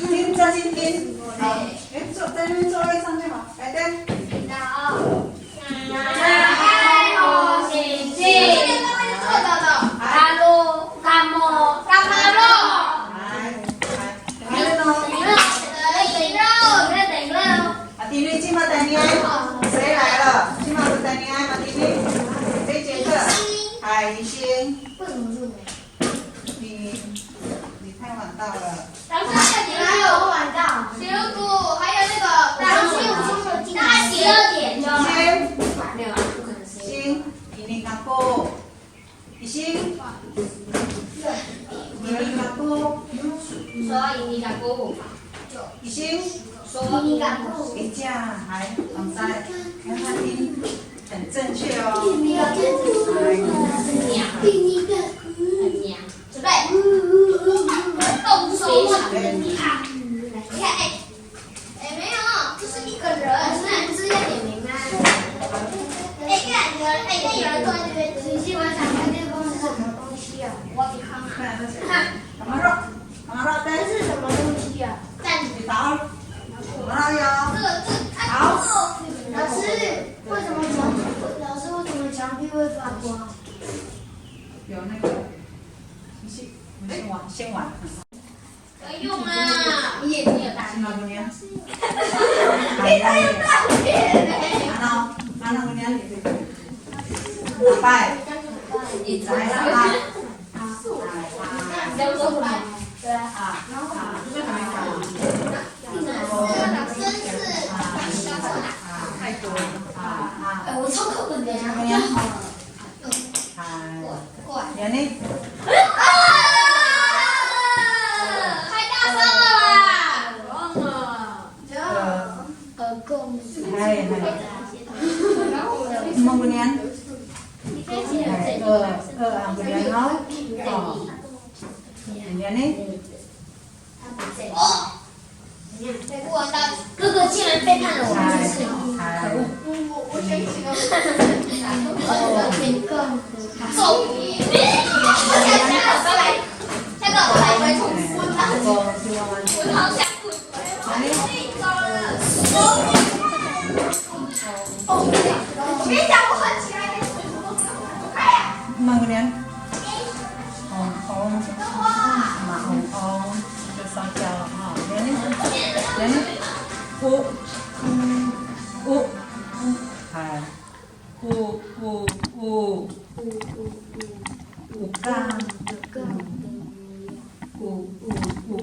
金这金金，好，哎，坐在那边座位上面好，来对。谁来了？今晚不带你爱吗？弟弟，这节课海星。为什么是没？你太晚到了。老师，还有晚到。小组还有那个老师，大概12点就来。没有，不可能是。星，你干过？一星。你干过？所以你敢过？一星。所以你敢过？一架还很在，看他音很正确哦。很娘，很娘，准备，动手很娘。你看，没有，这是一个人，不是要点名吗？看有人，看有人坐在这边，你喜欢想看这个东西是什么东西啊？我给看啊。看，干嘛说？干嘛说？这是什么东西啊？站你倒。哪有？好。老师，为什么墙壁会发光？有那个，我们先玩。可以用啊！你有大先拿姑娘。你还有大片呢。拿姑娘。打败。来了啊！叫什么？对啊。这个还没讲。太多了我超可本的呀！过来。眼睛。太大声了啦！Mau kemudian kemudian mau kemudian nih 哥哥竟然背叛了我们这次，可恶！我生气了。揍你！下个我来回重复。我好想滚别讲我很喜欢你。Mau kemudian ong itu saja ini u hai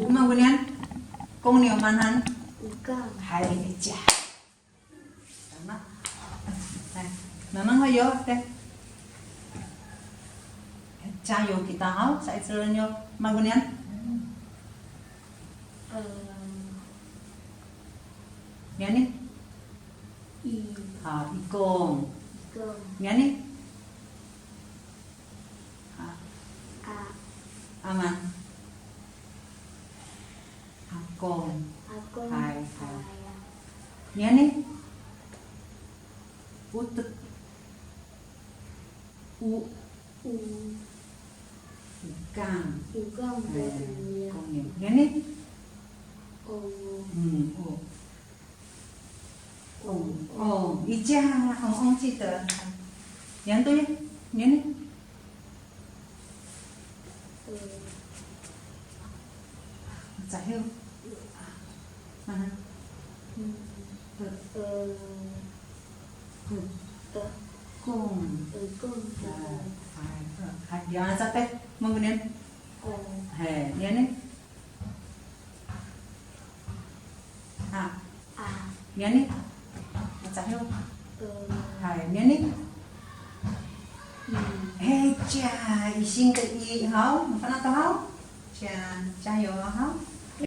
mau kemudian công nhiều màn hắn hai cái chả memang ayo deh cayo kita hao sa istilahnya magunian yan ni ikong yan ni aman akong hai yan ni utut Ukang. Công nhiều. Nghe đi. Ý cha, ông chỉ tờ. Nhắn tôi nhé. Nhắn đi. Giải hiệu. Mana? Jangan sampai menggunakan dia ni dia ni macam tu dia ni cha, 一心的一好，我看到好，加油好。